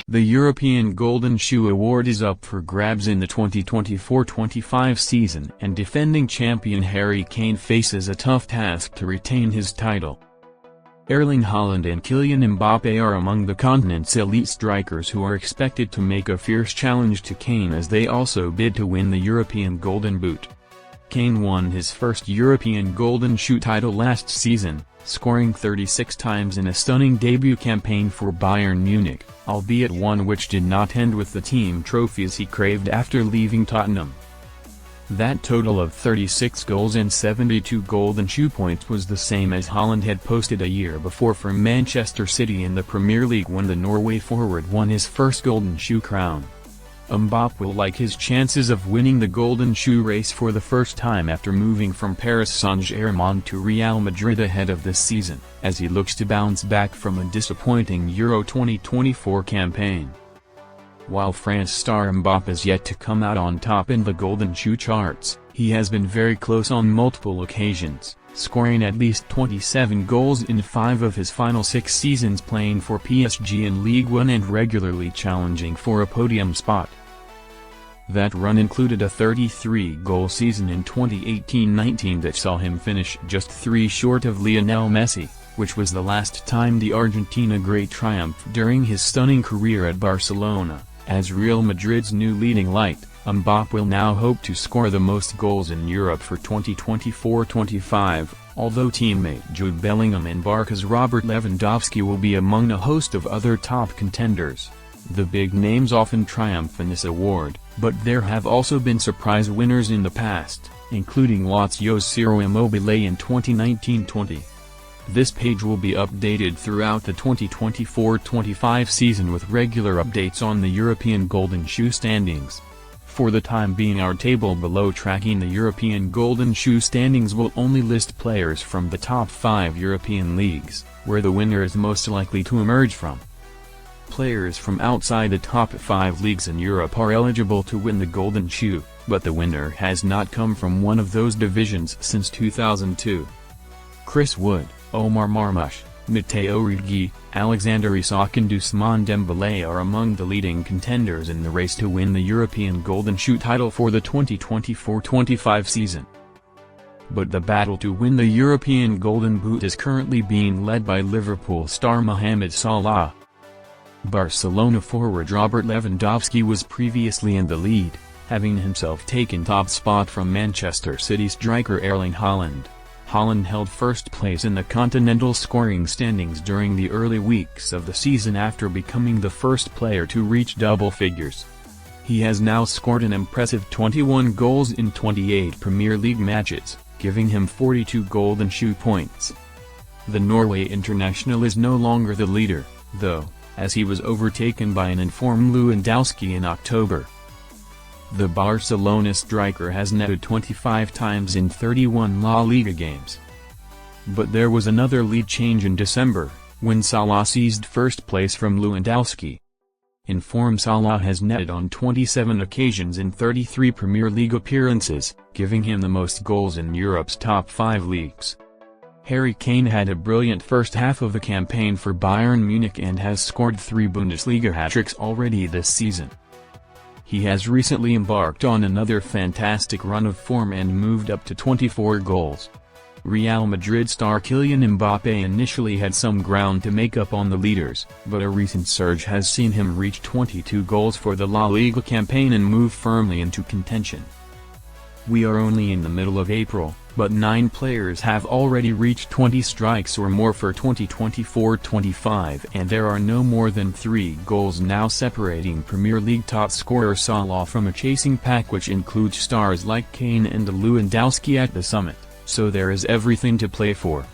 The European Golden Shoe Award is up for grabs in the 2024-25 season, and defending champion Harry Kane faces a tough task to retain his title. Erling Haaland and Kylian Mbappe are among the continent's elite strikers who are expected to make a fierce challenge to Kane as they also bid to win the European Golden Boot. Kane won his first European Golden Shoe title last season, scoring 36 times in a stunning debut campaign for Bayern Munich, albeit one which did not end with the team trophies he craved after leaving Tottenham. That total of 36 goals and 72 Golden Shoe points was the same as Haaland had posted a year before for Manchester City in the Premier League when the Norway forward won his first Golden Shoe crown. Mbappe will like his chances of winning the Golden Shoe race for the first time after moving from Paris Saint-Germain to Real Madrid ahead of this season, as he looks to bounce back from a disappointing Euro 2024 campaign. While France star Mbappe is yet to come out on top in the Golden Shoe charts, he has been very close on multiple occasions, scoring at least 27 goals in 5 of his final 6 seasons playing for PSG in Ligue 1 and regularly challenging for a podium spot. That run included a 33-goal season in 2018-19 that saw him finish just 3 short of Lionel Messi, which was the last time the Argentina great triumphed during his stunning career at Barcelona. As Real Madrid's new leading light, Mbappe will now hope to score the most goals in Europe for 2024-25, although teammate Jude Bellingham and Barca's Robert Lewandowski will be among a host of other top contenders. The big names often triumph in this award, but there have also been surprise winners in the past, including Lazio's Ciro Immobile in 2019-20. This page will be updated throughout the 2024-25 season with regular updates on the European Golden Shoe standings. For the time being, our table below tracking the European Golden Shoe standings will only list players from the top 5 European leagues, where the winner is most likely to emerge from. Players from outside the top 5 leagues in Europe are eligible to win the Golden Shoe, but the winner has not come from one of those divisions since 2002. Chris Wood, Omar Marmoush, Matteo Retegui, Alexander Isak and Ousmane Dembélé are among the leading contenders in the race to win the European Golden Shoe title for the 2024-25 season. But the battle to win the European Golden Boot is currently being led by Liverpool star Mohamed Salah. Barcelona forward Robert Lewandowski was previously in the lead, having himself taken top spot from Manchester City striker Erling Haaland. Haaland held first place in the continental scoring standings during the early weeks of the season after becoming the first player to reach double figures. He has now scored an impressive 21 goals in 28 Premier League matches, giving him 42 Golden Shoe points. The Norway international is no longer the leader, though, as he was overtaken by an informed Lewandowski in October. The Barcelona striker has netted 25 times in 31 La Liga games. But there was another lead change in December, when Salah seized first place from Lewandowski. In form, Salah has netted on 27 occasions in 33 Premier League appearances, giving him the most goals in Europe's top 5 leagues. Harry Kane had a brilliant first half of the campaign for Bayern Munich and has scored 3 Bundesliga hat-tricks already this season. He has recently embarked on another fantastic run of form and moved up to 24 goals. Real Madrid star Kylian Mbappe initially had some ground to make up on the leaders, but a recent surge has seen him reach 22 goals for the La Liga campaign and move firmly into contention. We are only in the middle of April, but 9 players have already reached 20 strikes or more for 2024-25 and there are no more than 3 goals now separating Premier League top scorer Salah from a chasing pack which includes stars like Kane and Lewandowski at the summit, so there is everything to play for.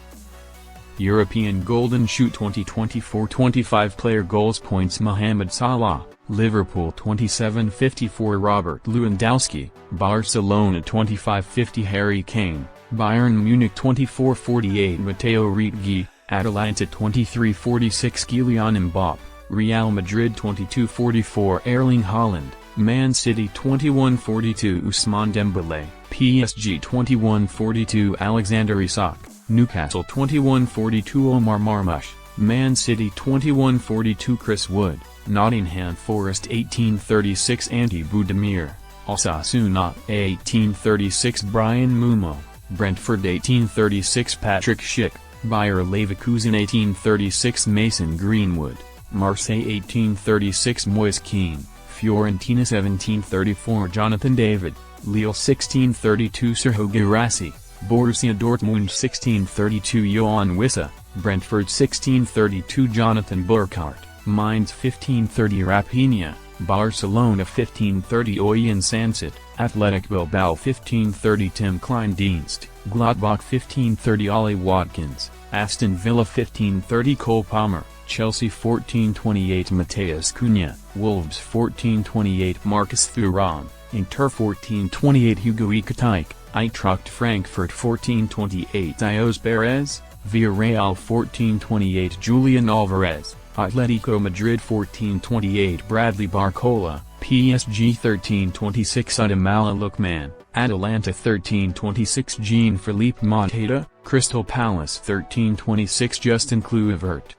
European Golden Shoe 2024-25 player goals points Mohamed Salah, Liverpool 27.54 Robert Lewandowski, Barcelona 25.50 Harry Kane, Bayern Munich 24.48 Matteo Retegui, Atalanta 23.46 Kylian Mbappe, Real Madrid 22.44 Erling Haaland, Man City 21.42 Ousmane Dembélé, PSG 21.42 Alexander Isak, Newcastle 21.42 Omar Marmoush, Man City 21.42 Chris Wood, Nottingham Forest 1836 Andy Budimir, Osasuna 1836 Brian Mumo, Brentford 1836 Patrick Schick, Bayer Leverkusen 1836 Mason Greenwood, Marseille 1836 Moise Kean, Fiorentina 1734 Jonathan David, Lille 1632 Serhou Guirassy, Borussia Dortmund 1632 Yohan Wissa, Brentford 1632 Jonathan Burkhardt, Mainz 1530 Raphinha, Barcelona 1530 Oyan Sansit, Athletic Bilbao 1530 Tim Kleindienst, Gladbach 1530 Ollie Watkins, Aston Villa 1530 Cole Palmer, Chelsea 1428 Mateus Cunha, Wolves 1428 Marcus Thuram, Inter 1428 Hugo Ekitike, Eintracht Frankfurt 1428 Ios Perez, Villarreal 1428 Julian Alvarez, Atletico Madrid 1428 Bradley Barcola, PSG 1326 Ademola Lookman, Atalanta 1326 Jean-Philippe Mateta, Crystal Palace 1326 Justin Kluivert,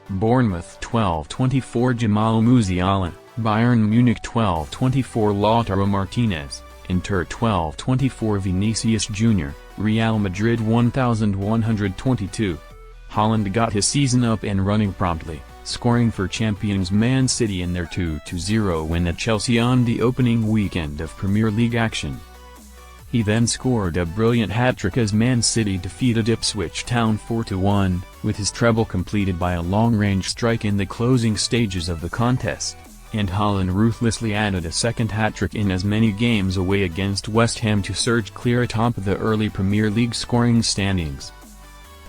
Bournemouth 1224 Jamal Musiala, Bayern Munich 1224 Lautaro Martinez, Inter 1224 Vinicius Jr., Real Madrid 1122. Haaland got his season up and running promptly, scoring for champions Man City in their 2-0 win at Chelsea on the opening weekend of Premier League action. He then scored a brilliant hat-trick as Man City defeated Ipswich Town 4-1, with his treble completed by a long-range strike in the closing stages of the contest, and Haaland ruthlessly added a second hat-trick in as many games away against West Ham to surge clear atop the early Premier League scoring standings.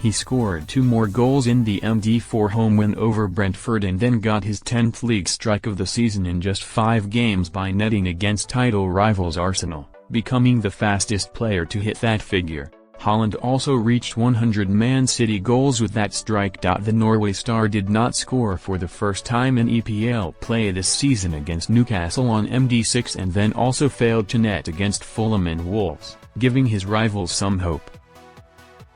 He scored 2 more goals in the MD4 home win over Brentford and then got his 10th league strike of the season in just 5 games by netting against title rivals Arsenal, becoming the fastest player to hit that figure. Haaland also reached 100 Man City goals with that strike. The Norway star did not score for the first time in EPL play this season against Newcastle on MD6 and then also failed to net against Fulham and Wolves, giving his rivals some hope.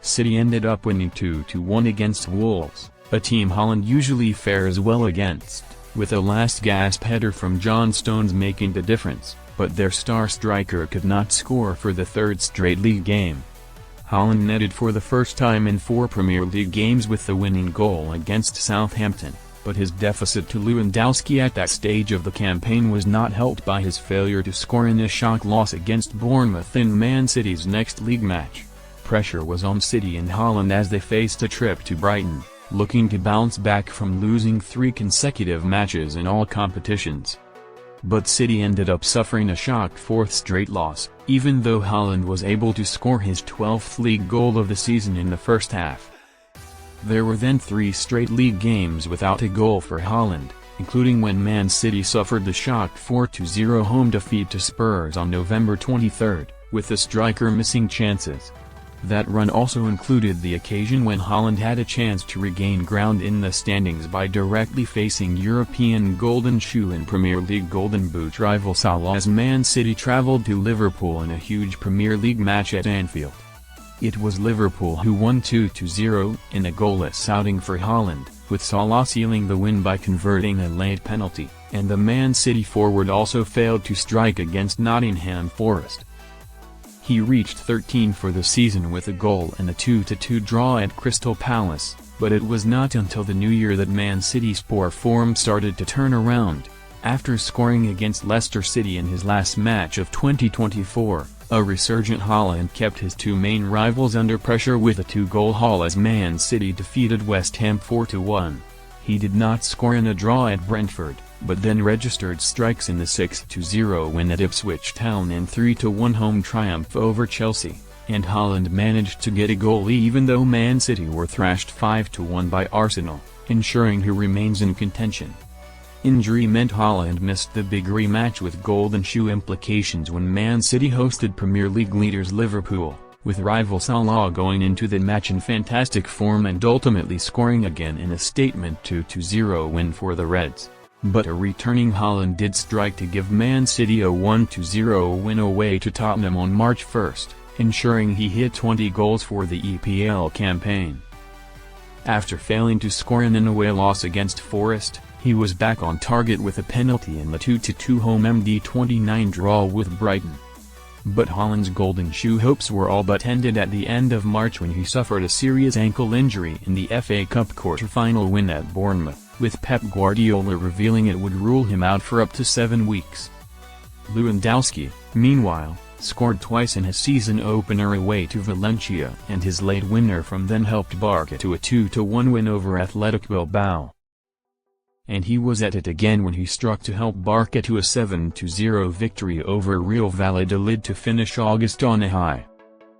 City ended up winning 2-1 against Wolves, a team Haaland usually fares well against, with a last-gasp header from John Stones making the difference, but their star striker could not score for the third straight league game. Haaland netted for the first time in 4 Premier League games with the winning goal against Southampton, but his deficit to Lewandowski at that stage of the campaign was not helped by his failure to score in a shock loss against Bournemouth in Man City's next league match. Pressure was on City and Haaland as they faced a trip to Brighton, looking to bounce back from losing 3 consecutive matches in all competitions. But City ended up suffering a shock 4th straight loss, even though Haaland was able to score his 12th league goal of the season in the first half. There were then 3 straight league games without a goal for Haaland, including when Man City suffered the shock 4-0 home defeat to Spurs on November 23, with the striker missing chances. That run also included the occasion when Haaland had a chance to regain ground in the standings by directly facing European Golden Shoe and Premier League Golden Boot rival Salah as Man City travelled to Liverpool in a huge Premier League match at Anfield. It was Liverpool who won 2-0 in a goalless outing for Haaland, with Salah sealing the win by converting a late penalty, and the Man City forward also failed to strike against Nottingham Forest. He reached 13 for the season with a goal and a 2-2 draw at Crystal Palace, but it was not until the new year that Man City's poor form started to turn around. After scoring against Leicester City in his last match of 2024, a resurgent Haaland kept his 2 main rivals under pressure with a 2-goal haul as Man City defeated West Ham 4-1. He did not score in a draw at Brentford, but then registered strikes in the 6-0 win at Ipswich Town and 3-1 home triumph over Chelsea, and Haaland managed to get a goal even though Man City were thrashed 5-1 by Arsenal, ensuring he remains in contention. Injury meant Haaland missed the big rematch with Golden Shoe implications when Man City hosted Premier League leaders Liverpool, with rival Salah going into the match in fantastic form and ultimately scoring again in a statement 2-0 win for the Reds. But a returning Haaland did strike to give Man City a 1-0 win away to Tottenham on March 1, ensuring he hit 20 goals for the EPL campaign. After failing to score in an away loss against Forest, He was back on target with a penalty in the 2-2 home MD29 draw with Brighton. But Haaland's golden shoe hopes were all but ended at the end of March when he suffered a serious ankle injury in the FA Cup quarter-final win at Bournemouth, with Pep Guardiola revealing it would rule him out for up to 7 weeks. Lewandowski, meanwhile, scored twice in his season opener away to Valencia, and his late winner from then helped Barca to a 2-1 win over Athletic Bilbao. And he was at it again when he struck to help Barca to a 7-0 victory over Real Valladolid to finish August on a high.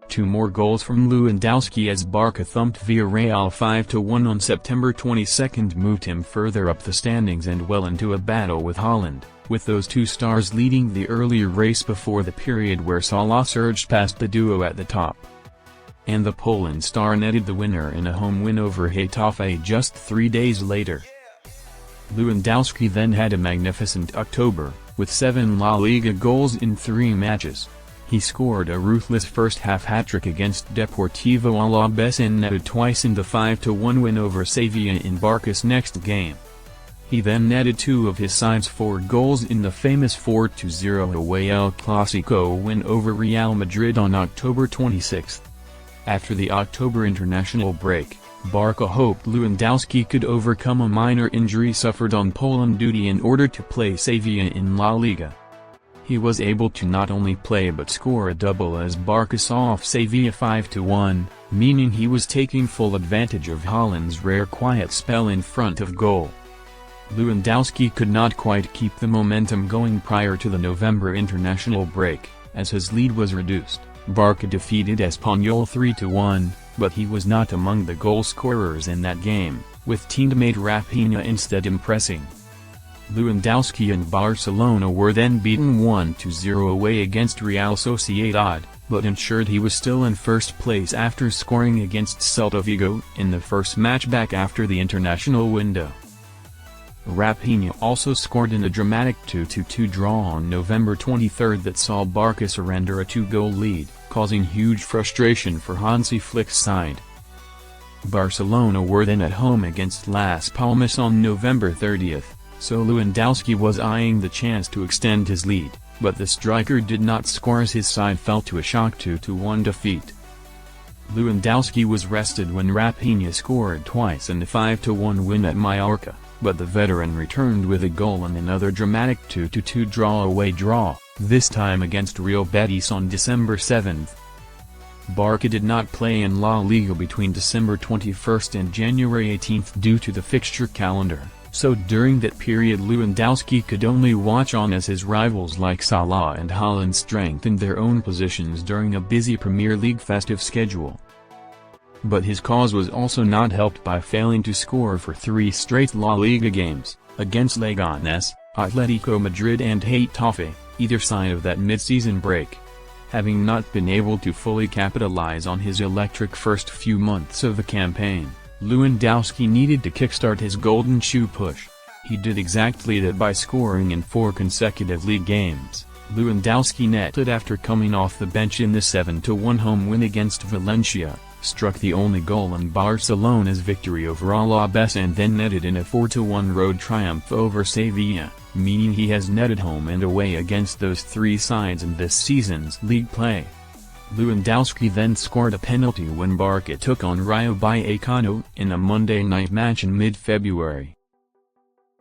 2 more goals from Lewandowski as Barca thumped Villarreal 5-1 on September 22 moved him further up the standings and well into a battle with Haaland, with those two stars leading the earlier race before the period where Salah surged past the duo at the top. And the Poland star netted the winner in a home win over Getafe just 3 days later. Lewandowski then had a magnificent October, with 7 La Liga goals in 3 matches. He scored a ruthless first-half hat-trick against Deportivo Alaves and netted twice in the 5-1 win over Sevilla in Barca's next game. He then netted 2 of his side's 4 goals in the famous 4-0 away El Clásico win over Real Madrid on October 26. After the October international break, Barca hoped Lewandowski could overcome a minor injury suffered on Poland duty in order to play Sevilla in La Liga. He was able to not only play but score a double as Barca saw off Sevilla 5-1, meaning he was taking full advantage of Haaland's rare quiet spell in front of goal. Lewandowski could not quite keep the momentum going prior to the November international break, as his lead was reduced. Barca defeated Espanyol 3-1, but he was not among the goal scorers in that game, with teammate Raphinha instead impressing. Lewandowski and Barcelona were then beaten 1-0 away against Real Sociedad, but ensured he was still in first place after scoring against Celta Vigo in the first match back after the international window. Raphinha also scored in a dramatic 2-2 draw on November 23 that saw Barca surrender a 2-goal lead, causing huge frustration for Hansi Flick's side. Barcelona were then at home against Las Palmas on November 30, so Lewandowski was eyeing the chance to extend his lead, but the striker did not score as his side fell to a shock 2-1 defeat. Lewandowski was rested when Raphinha scored twice in the 5-1 win at Mallorca, but the veteran returned with a goal in another dramatic 2-2 away draw, this time against Real Betis on December 7. Barca did not play in La Liga between December 21 and January 18 due to the fixture calendar, so during that period Lewandowski could only watch on as his rivals like Salah and Haaland strengthened their own positions during a busy Premier League festive schedule. But his cause was also not helped by failing to score for 3 straight La Liga games, against Leganés, Atletico Madrid and Getafe, either side of that mid-season break. Having not been able to fully capitalize on his electric first few months of the campaign, Lewandowski needed to kickstart his golden shoe push. He did exactly that by scoring in 4 consecutive league games. Lewandowski netted after coming off the bench in the 7-1 home win against Valencia, struck the only goal in Barcelona's victory over Alaves and then netted in a 4-1 road triumph over Sevilla, meaning he has netted home and away against those 3 sides in this season's league play. Lewandowski then scored a penalty when Barca took on Rayo Vallecano in a Monday night match in mid-February.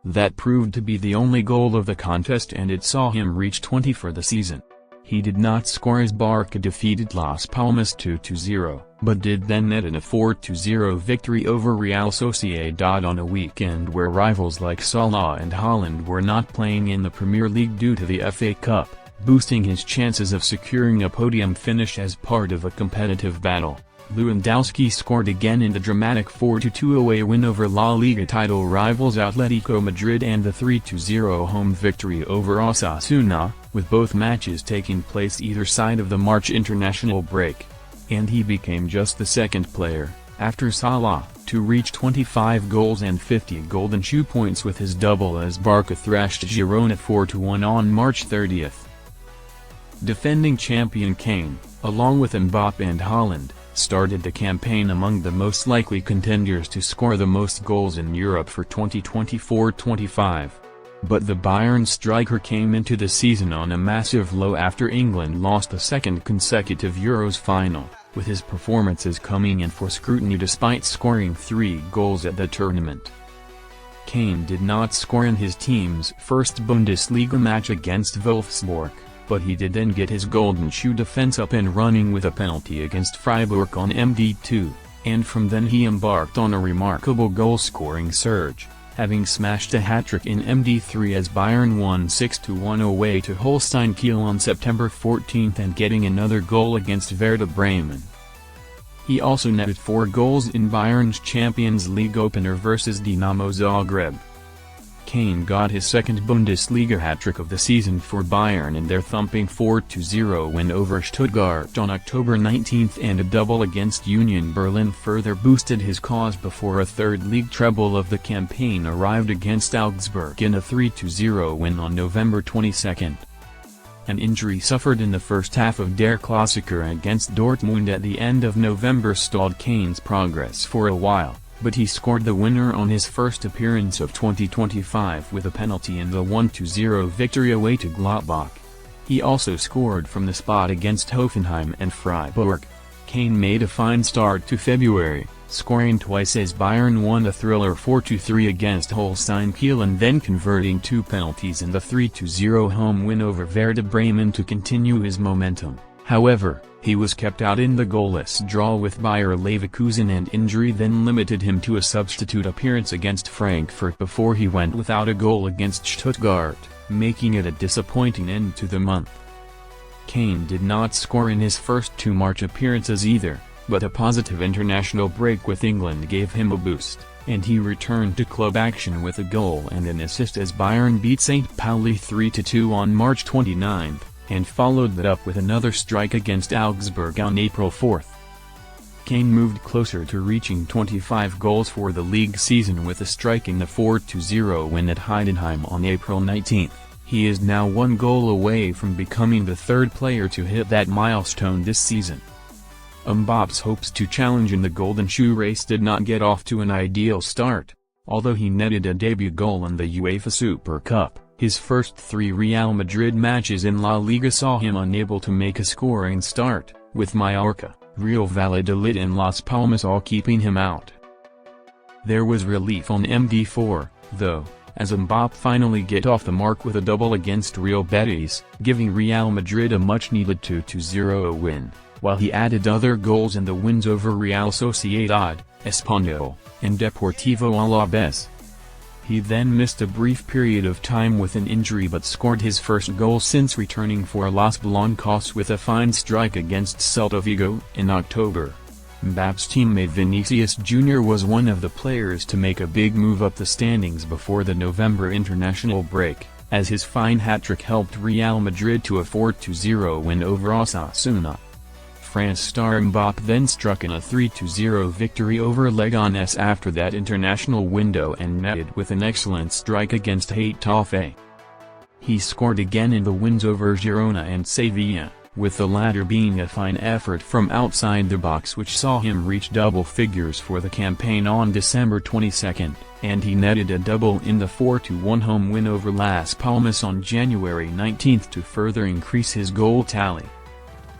That proved to be the only goal of the contest and it saw him reach 20 for the season. He did not score as Barca defeated Las Palmas 2-0, but did then net in a 4-0 victory over Real Sociedad on a weekend where rivals like Salah and Haaland were not playing in the Premier League due to the FA Cup, boosting his chances of securing a podium finish as part of a competitive battle. Lewandowski scored again in the dramatic 4-2 away win over La Liga title rivals Atletico Madrid and the 3-0 home victory over Osasuna, with both matches taking place either side of the March international break. And he became just the second player, after Salah, to reach 25 goals and 50 golden shoe points with his double as Barca thrashed Girona 4-1 on March 30. Defending champion Kane, along with Mbappe and Haaland, started the campaign among the most likely contenders to score the most goals in Europe for 2024-25. But the Bayern striker came into the season on a massive low after England lost the second consecutive Euros final, with his performances coming in for scrutiny despite scoring 3 goals at the tournament. Kane did not score in his team's first Bundesliga match against Wolfsburg, but he did then get his golden shoe defense up and running with a penalty against Freiburg on MD2, and from then he embarked on a remarkable goal-scoring surge, having smashed a hat-trick in MD3 as Bayern won 6-1 away to Holstein Kiel on September 14 and getting another goal against Werder Bremen. He also netted 4 goals in Bayern's Champions League opener versus Dinamo Zagreb. Kane got his second Bundesliga hat-trick of the season for Bayern in their thumping 4-0 win over Stuttgart on October 19, and a double against Union Berlin further boosted his cause before a third league treble of the campaign arrived against Augsburg in a 3-0 win on November 22. An injury suffered in the first half of Der Klassiker against Dortmund at the end of November stalled Kane's progress for a while, but he scored the winner on his first appearance of 2025 with a penalty in the 1-0 victory away to Gladbach. He also scored from the spot against Hoffenheim and Freiburg. Kane made a fine start to February, scoring twice as Bayern won a thriller 4-3 against Holstein Kiel and then converting 2 penalties in the 3-0 home win over Werder Bremen to continue his momentum. However, he was kept out in the goalless draw with Bayer Leverkusen, and injury then limited him to a substitute appearance against Frankfurt before he went without a goal against Stuttgart, making it a disappointing end to the month. Kane did not score in his first 2 March appearances either, but a positive international break with England gave him a boost, and he returned to club action with a goal and an assist as Bayern beat St. Pauli 3-2 on March 29. And followed that up with another strike against Augsburg on April 4. Kane moved closer to reaching 25 goals for the league season with a strike in the 4-0 win at Heidenheim on April 19. He is now 1 goal away from becoming the 3rd player to hit that milestone this season. Mbappe's hopes to challenge in the Golden Shoe race did not get off to an ideal start, although he netted a debut goal in the UEFA Super Cup. His first 3 Real Madrid matches in La Liga saw him unable to make a scoring start, with Mallorca, Real Valladolid and Las Palmas all keeping him out. There was relief on MD4, though, as Mbappe finally get off the mark with a double against Real Betis, giving Real Madrid a much-needed 2-0 win, while he added other goals in the wins over Real Sociedad, Espanyol, and Deportivo Alavés. He then missed a brief period of time with an injury but scored his first goal since returning for Los Blancos with a fine strike against Celta Vigo in October. Mbappe's teammate Vinicius Jr. was one of the players to make a big move up the standings before the November international break, as his fine hat-trick helped Real Madrid to a 4-0 win over Osasuna. France star Mbappe then struck in a 3-0 victory over Leganés after that international window and netted with an excellent strike against Getafe. He scored again in the wins over Girona and Sevilla, with the latter being a fine effort from outside the box which saw him reach double figures for the campaign on December 22, and he netted a double in the 4-1 home win over Las Palmas on January 19 to further increase his goal tally.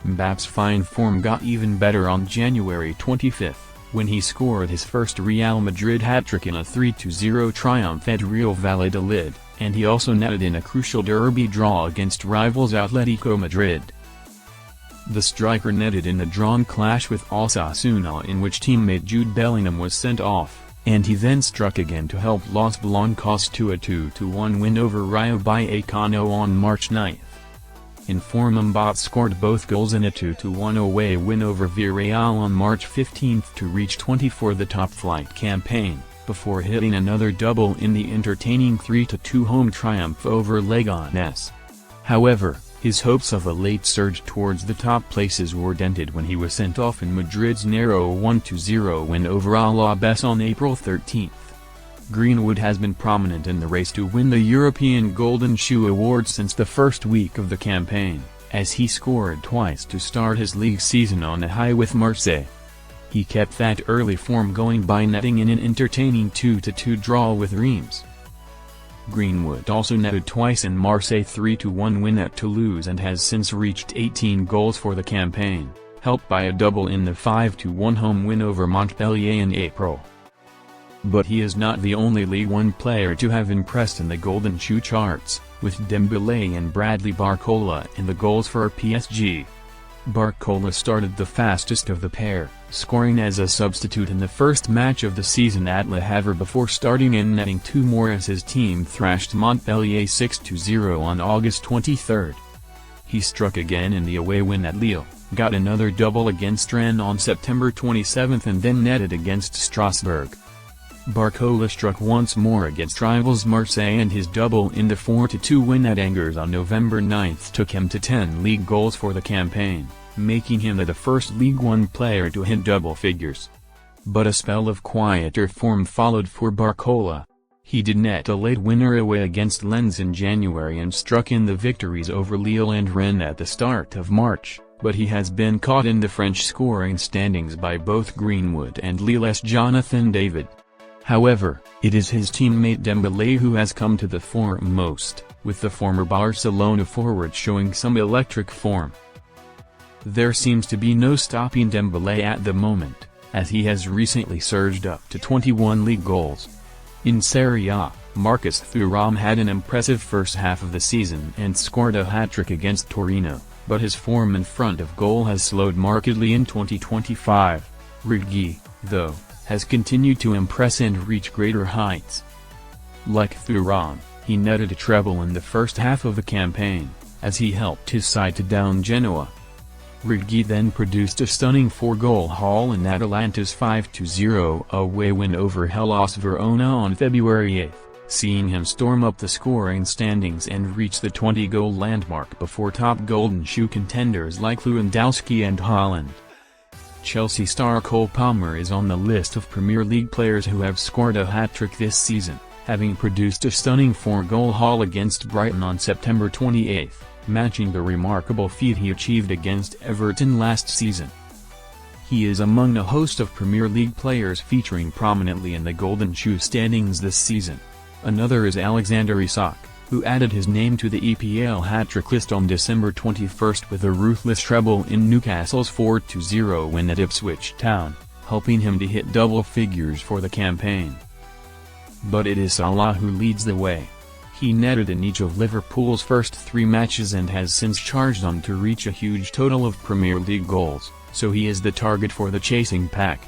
Mbappe's fine form got even better on January 25, when he scored his first Real Madrid hat-trick in a 3-0 triumph at Real Valladolid, and he also netted in a crucial derby draw against rivals Atletico Madrid. The striker netted in a drawn clash with Osasuna in which teammate Jude Bellingham was sent off, and he then struck again to help Los Blancos to a 2-1 win over Rayo Vallecano on March 9. In form, Mbappe scored both goals in a 2-1 away win over Villarreal on March 15 to reach 20 for the top-flight campaign, before hitting another double in the entertaining 3-2 home triumph over Leganés. However, his hopes of a late surge towards the top places were dented when he was sent off in Madrid's narrow 1-0 win over Alavés on April 13. Greenwood has been prominent in the race to win the European Golden Shoe award since the first week of the campaign, as he scored twice to start his league season on a high with Marseille. He kept that early form going by netting in an entertaining 2-2 draw with Reims. Greenwood also netted twice in Marseille's 3-1 win at Toulouse and has since reached 18 goals for the campaign, helped by a double in the 5-1 home win over Montpellier in April. But he is not the only Ligue 1 player to have impressed in the Golden Shoe charts, with Dembélé and Bradley Barcola in the goals for PSG. Barcola started the fastest of the pair, scoring as a substitute in the first match of the season at Le Havre before starting and netting 2 more as his team thrashed Montpellier 6-0 on August 23. He struck again in the away win at Lille, got another double against Rennes on September 27 and then netted against Strasbourg. Barcola struck once more against rivals Marseille, and his double in the 4-2 win at Angers on November 9 took him to 10 league goals for the campaign, making him the first Ligue 1 player to hit double figures. But a spell of quieter form followed for Barcola. He did net a late winner away against Lens in January and struck in the victories over Lille and Rennes at the start of March, but he has been caught in the French scoring standings by both Greenwood and Lille's Jonathan David. However, it is his teammate Dembélé who has come to the fore most, with the former Barcelona forward showing some electric form. There seems to be no stopping Dembélé at the moment, as he has recently surged up to 21 league goals. In Serie A, Marcus Thuram had an impressive first half of the season and scored a hat-trick against Torino, but his form in front of goal has slowed markedly in 2025. Righi, though, has continued to impress and reach greater heights. Like Thuram, he netted a treble in the first half of the campaign, as he helped his side to down Genoa. Righi then produced a stunning 4-goal haul in Atalanta's 5-0 away win over Hellas Verona on February 8, seeing him storm up the scoring standings and reach the 20-goal landmark before top Golden Shoe contenders like Lewandowski and Haaland. Chelsea star Cole Palmer is on the list of Premier League players who have scored a hat-trick this season, having produced a stunning 4-goal haul against Brighton on September 28, matching the remarkable feat he achieved against Everton last season. He is among a host of Premier League players featuring prominently in the Golden Shoe standings this season. Another is Alexander Isak, who added his name to the EPL hat-trick list on December 21 with a ruthless treble in Newcastle's 4-0 win at Ipswich Town, helping him to hit double figures for the campaign. But it is Salah who leads the way. He netted in each of Liverpool's first 3 matches and has since charged on to reach a huge total of Premier League goals, so he is the target for the chasing pack.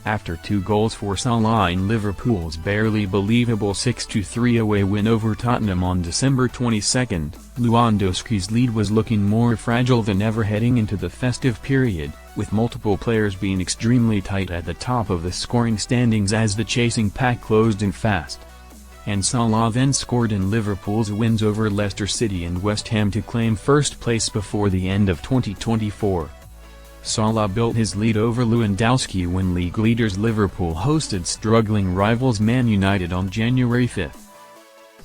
After 2 goals for Salah in Liverpool's barely believable 6-3 away win over Tottenham on December 22, Lewandowski's lead was looking more fragile than ever heading into the festive period, with multiple players being extremely tight at the top of the scoring standings as the chasing pack closed in fast. And Salah then scored in Liverpool's wins over Leicester City and West Ham to claim first place before the end of 2024. Salah built his lead over Lewandowski when league leaders Liverpool hosted struggling rivals Man United on January 5.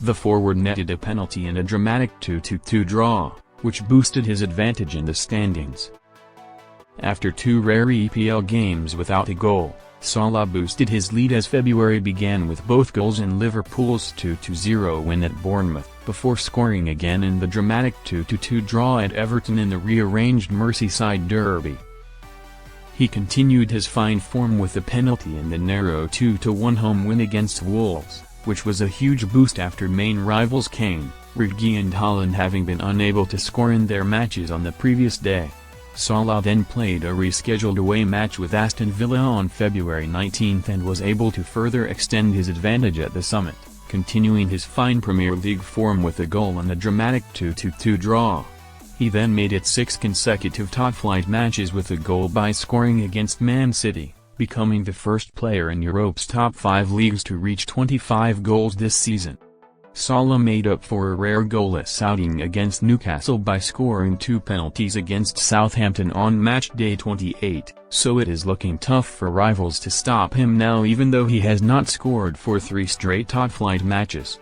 The forward netted a penalty in a dramatic 2-2 draw, which boosted his advantage in the standings. After 2 rare EPL games without a goal, Salah boosted his lead as February began with both goals in Liverpool's 2-0 win at Bournemouth, before scoring again in the dramatic 2-2 draw at Everton in the rearranged Merseyside derby. He continued his fine form with a penalty in the narrow 2-1 home win against Wolves, which was a huge boost after main rivals Kane, Righi and Haaland having been unable to score in their matches on the previous day. Salah then played a rescheduled away match with Aston Villa on February 19 and was able to further extend his advantage at the summit, continuing his fine Premier League form with a goal in a dramatic 2-2 draw. He then made it 6 consecutive top-flight matches with a goal by scoring against Man City, becoming the first player in Europe's top 5 leagues to reach 25 goals this season. Salah made up for a rare goalless outing against Newcastle by scoring 2 penalties against Southampton on match day 28, so it is looking tough for rivals to stop him now even though he has not scored for 3 straight top-flight matches.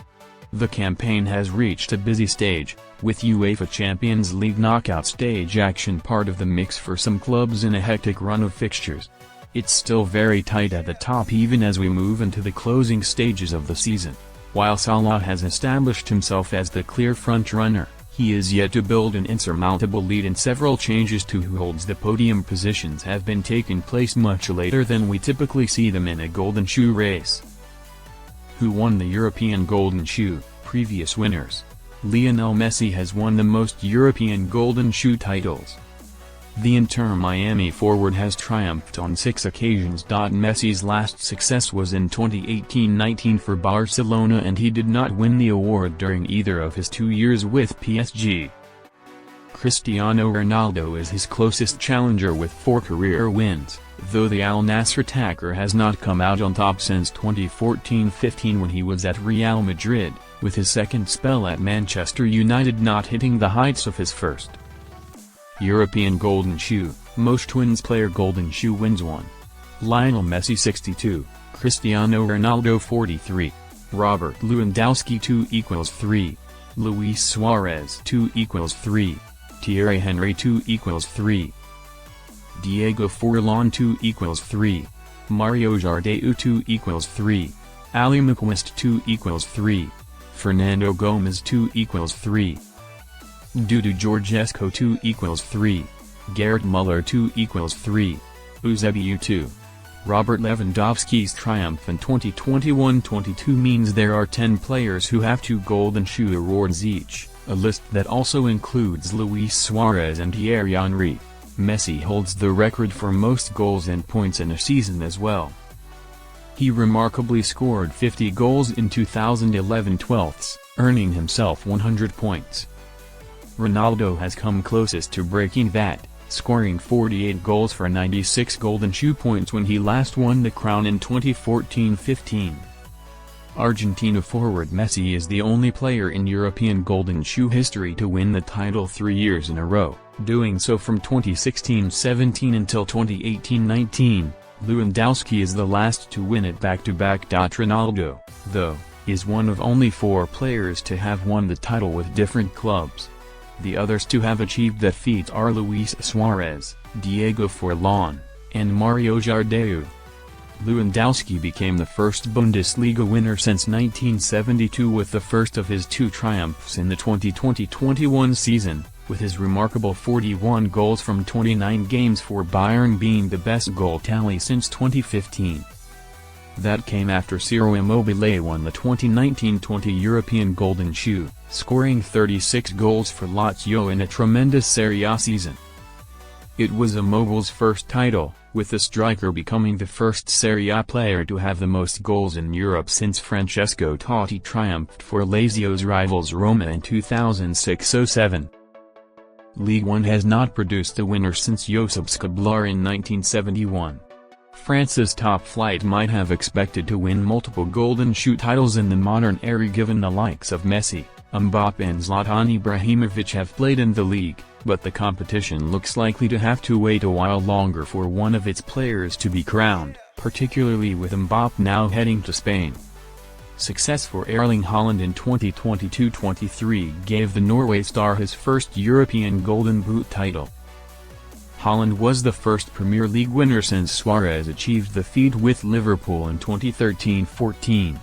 The campaign has reached a busy stage, with UEFA Champions League knockout stage action part of the mix for some clubs in a hectic run of fixtures. It's still very tight at the top even as we move into the closing stages of the season. While Salah has established himself as the clear front-runner, he is yet to build an insurmountable lead, and several changes to who holds the podium positions have been taking place much later than we typically see them in a Golden Shoe race. Who won the European Golden Shoe? Previous winners. Lionel Messi has won the most European Golden Shoe titles. The Inter Miami forward has triumphed on 6 occasions. Messi's last success was in 2018-19 for Barcelona, and he did not win the award during either of his 2 years with PSG. Cristiano Ronaldo is his closest challenger with 4 career wins, though the Al Nassr attacker has not come out on top since 2014-15 when he was at Real Madrid, with his second spell at Manchester United not hitting the heights of his first. European Golden Shoe, most Twins player Golden Shoe wins 1. Lionel Messi 62, Cristiano Ronaldo 43, Robert Lewandowski 2 = 3, Luis Suarez 2 = 3, Thierry Henry 2 = 3, Diego Forlán 2 = 3, Mario Jardeu 2 = 3, Ali McWist 2 = 3, Fernando Gomez 2 = 3. Dudu Georgescu 2 = 3, Gerd Müller 2 = 3, Eusebio 2. Robert Lewandowski's triumph in 2021-22 means there are 10 players who have 2 Golden Shoe awards each, a list that also includes Luis Suarez and Thierry Henry. Messi holds the record for most goals and points in a season as well. He remarkably scored 50 goals in 2011-12, earning himself 100 points. Ronaldo has come closest to breaking that, scoring 48 goals for 96 Golden Shoe points when he last won the crown in 2014-15. Argentina forward Messi is the only player in European Golden Shoe history to win the title 3 years in a row, doing so from 2016-17 until 2018-19. Lewandowski is the last to win it back-to-back. Ronaldo, though, is one of only 4 players to have won the title with different clubs. The others to have achieved that feat are Luis Suarez, Diego Forlán, and Mario Jardeu. Lewandowski became the first Bundesliga winner since 1972 with the first of his 2 triumphs in the 2020-21 season, with his remarkable 41 goals from 29 games for Bayern being the best goal tally since 2015. That came after Ciro Immobile won the 2019-20 European Golden Shoe, scoring 36 goals for Lazio in a tremendous Serie A season. It was Immobile's first title, with the striker becoming the first Serie A player to have the most goals in Europe since Francesco Totti triumphed for Lazio's rivals Roma in 2006-07. Ligue 1 has not produced a winner since Josep Scablard in 1971. France's top flight might have expected to win multiple Golden Shoe titles in the modern era given the likes of Messi, Mbappe and Zlatan Ibrahimovic have played in the league, but the competition looks likely to have to wait a while longer for one of its players to be crowned, particularly with Mbappe now heading to Spain. Success for Erling Haaland in 2022-23 gave the Norway star his first European Golden Boot title. Haaland was the first Premier League winner since Suarez achieved the feat with Liverpool in 2013-14.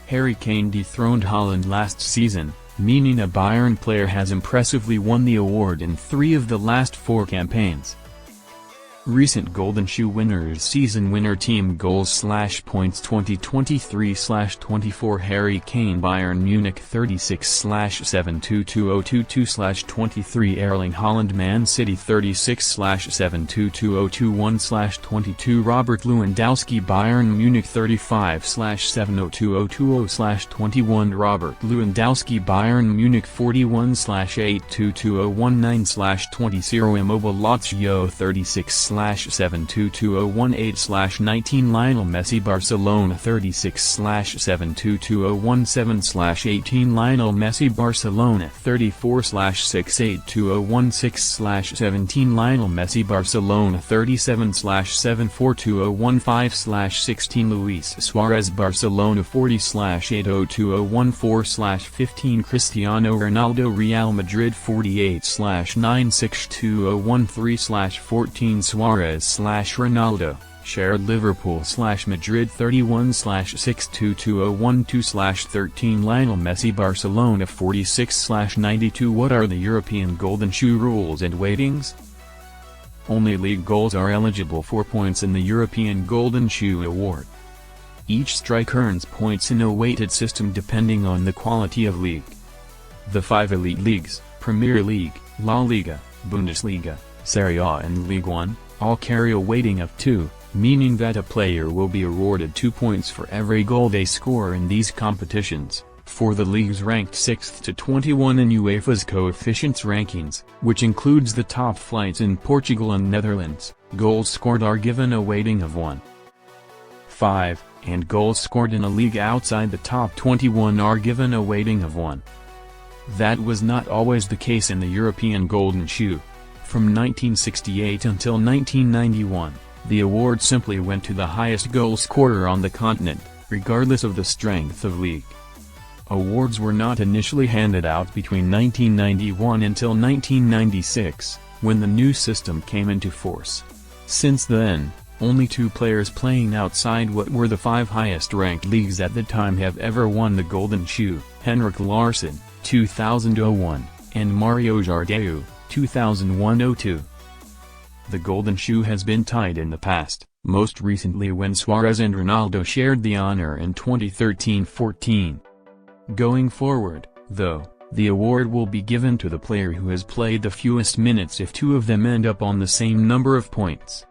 Harry Kane dethroned Haaland last season, meaning a Bayern player has impressively won the award in 3 of the last 4 campaigns. Recent Golden Shoe winners: season winner team goals/points 2023/24 Harry Kane Bayern Munich 36/722/22/23 Erling Haaland Man City 36/722/21/22 Robert Lewandowski Bayern Munich 35/702/2020/21 Robert Lewandowski Bayern Munich 41/822/19/20 Ciro Immobile Lazio 36/722/18/19 Lionel Messi Barcelona 36/722/17/18 Lionel Messi Barcelona 34/682/16/17 Lionel Messi Barcelona 37/742/15/16 Luis Suarez Barcelona 40/802/14/15 Cristiano Ronaldo Real Madrid 48/962/13/14 Suarez/Ronaldo, shared Liverpool/Madrid 31/622012/13 Lionel Messi Barcelona 46/92 What are the European Golden Shoe rules and weightings? Only league goals are eligible for points in the European Golden Shoe Award. Each striker earns points in a weighted system depending on the quality of league. The 5 elite leagues, Premier League, La Liga, Bundesliga, Serie A and Ligue 1, all carry a weighting of 2, meaning that a player will be awarded 2 points for every goal they score in these competitions. For the leagues ranked 6th to 21 in UEFA's coefficients rankings, which includes the top flights in Portugal and Netherlands, goals scored are given a weighting of 1.5, and goals scored in a league outside the top 21 are given a weighting of 1. That was not always the case in the European Golden Shoe. From 1968 until 1991, the award simply went to the highest goal scorer on the continent, regardless of the strength of league. Awards were not initially handed out between 1991 until 1996, when the new system came into force. Since then, only 2 players playing outside what were the 5 highest-ranked leagues at the time have ever won the Golden Shoe: Henrik Larsson, 2001, and Mario Jardeu, 2001-02. The Golden Shoe has been tied in the past, most recently when Suarez and Ronaldo shared the honor in 2013-14. Going forward, though, the award will be given to the player who has played the fewest minutes if 2 of them end up on the same number of points.